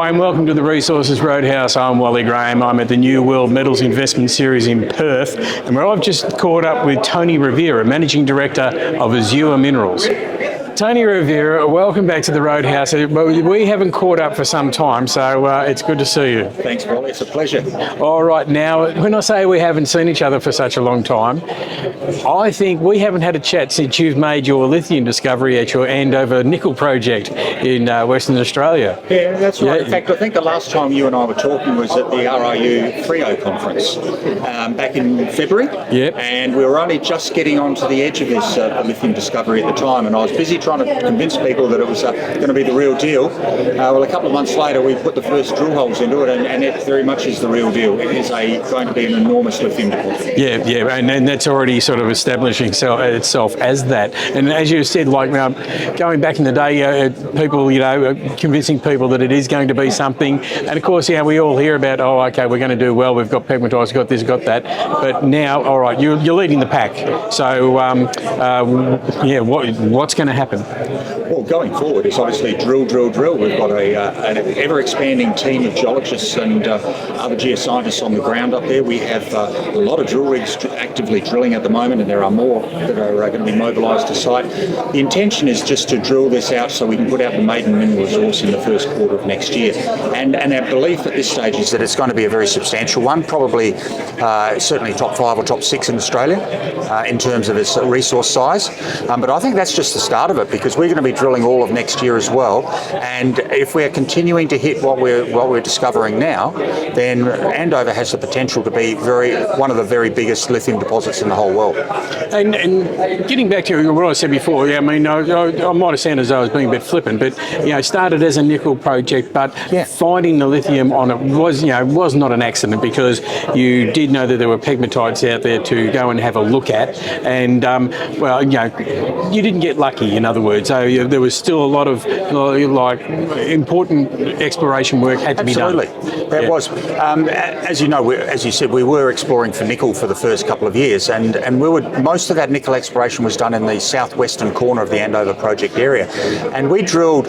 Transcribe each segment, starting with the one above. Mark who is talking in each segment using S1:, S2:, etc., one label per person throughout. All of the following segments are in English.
S1: Hi and welcome to the Resources Roadhouse. I'm Wally Graham. I'm at the New World Metals Investment Series in Perth, and where I've just caught up with Tony Rovira, Managing Director of Azure Minerals. Tony Rovira, welcome back to the Roadhouse. We haven't caught up for some time, so it's good to see you.
S2: Thanks, Wally. It's a pleasure.
S1: All right, now, when I say we haven't seen each other for such a long time, I think we haven't had a chat since you've made your lithium discovery at your Andover nickel project in Western Australia.
S2: Yeah, that's right. In fact, I think the last time you and I were talking was at the RIU Frio conference back in February.
S1: Yep.
S2: And we were only just getting onto the edge of this lithium discovery at the time, and I was busy trying to convince people that it was going to be the real deal. Well, a couple of months later, we put the first drill holes into it, and it very much is the real deal. It is going to be an enormous lithium deposit.
S1: Yeah, and that's already sort of establishing itself as that. And as you said, like going back in the day, people, convincing people that it is going to be something. And of course, we all hear about, oh, okay, we're going to do well. We've got pegmatites, got this, got that. But now, all right, you're leading the pack. So, what's going to happen?
S2: Well, going forward is obviously drill. We've got an ever-expanding team of geologists and other geoscientists on the ground up there. We have a lot of drill rigs actively drilling at the moment, and there are more that are going to be mobilised to site. The intention is just to drill this out so we can put out the maiden mineral resource in the first quarter of next year. And our belief at this stage is that it's going to be a very substantial one, probably certainly top 5 or top 6 in Australia in terms of its resource size. But I think that's just the start of it, because we're going to be drilling all of next year as well. And if we're continuing to hit what we're discovering now, then Andover has the potential to be one of the very biggest lithium deposits in the whole world.
S1: And getting back to what I said before, I might have sounded as though I was being a bit flippant, but started as a nickel project, but finding the lithium on it was not an accident, because you did know that there were pegmatites out there to go and have a look at, and you didn't get lucky, in other words. So there was still a lot of important exploration work had to be done.
S2: Absolutely, there was. As you know, as you said, we were exploring for nickel for the first couple of years, and most of that nickel exploration was done in the southwestern corner of the Andover project area, and we drilled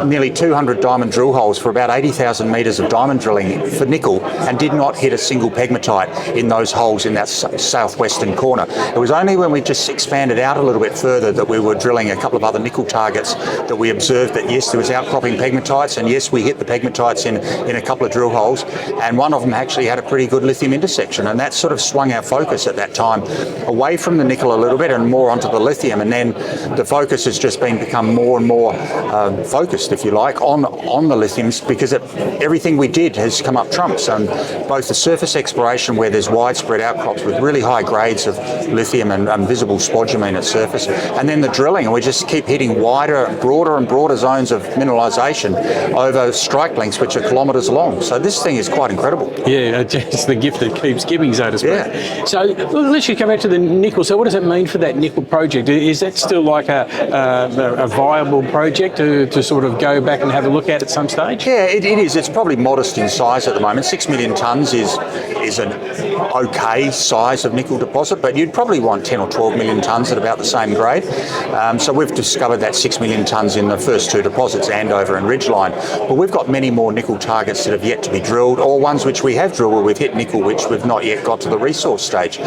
S2: nearly 200 diamond drill holes for about 80,000 metres of diamond drilling for nickel, and did not hit a single pegmatite in those holes in that southwestern corner. It was only when we just expanded out a little bit further that we were drilling a couple of other nickel targets that we observed that yes, there was outcropping pegmatites, and yes, we hit the pegmatites in a couple of drill holes, and one of them actually had a pretty good lithium intersection, and that sort of swung our focus at that time away from the nickel a little bit and more onto the lithium. And then the focus has just become more and more focused, if you like, on the lithiums, because everything we did has come up trumps. And both the surface exploration, where there's widespread outcrops with really high grades of lithium and visible spodumene at surface, and then the drilling, and we just keep hitting wider, broader and broader zones of mineralisation over strike lengths which are kilometres long. So this thing is quite incredible.
S1: Yeah, it's the gift that keeps giving, so to speak.
S2: Yeah.
S1: So let's just come back to the nickel. So what does it mean for that nickel project? Is that still like a viable project to sort of go back and have a look at some stage?
S2: Yeah, it is. It's probably modest in size at the moment. 6 million tonnes is an okay size of nickel deposit, but you'd probably want 10 or 12 million tonnes at about the same grade. So we've discovered that 6 million tonnes in the first 2 deposits, Andover and Ridgeline. But we've got many more nickel targets that have yet to be drilled, or ones which we have drilled where we've hit nickel which we've not yet got to the resource stage.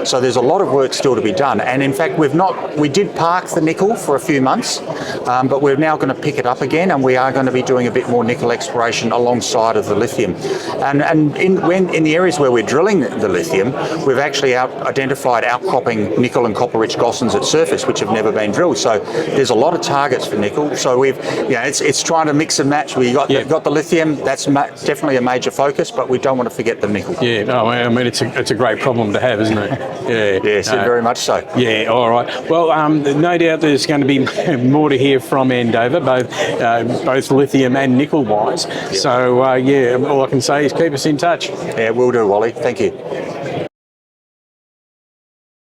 S2: So there's a lot of work still to be done. And in fact, we did park the nickel for a few months, but we're now going to pick it up again, and we are going to be doing a bit more nickel exploration alongside of the lithium. And in the areas where we're drilling the lithium, we've actually identified outcropping nickel and copper-rich gossans at surface which have never been drilled. So there's a lot of targets for nickel. So it's trying to mix and match. We got the lithium. That's definitely a major focus, but we don't want to forget the nickel.
S1: Yeah, no, I mean it's a great problem to have, isn't it? Yeah.
S2: Yes, very much so.
S1: Yeah. All right. Well, no doubt there's going to be more to hear from Andover, both lithium and nickel wise. Yep. So all I can say is keep us in touch.
S2: Yeah, will do, Wally. Thank you.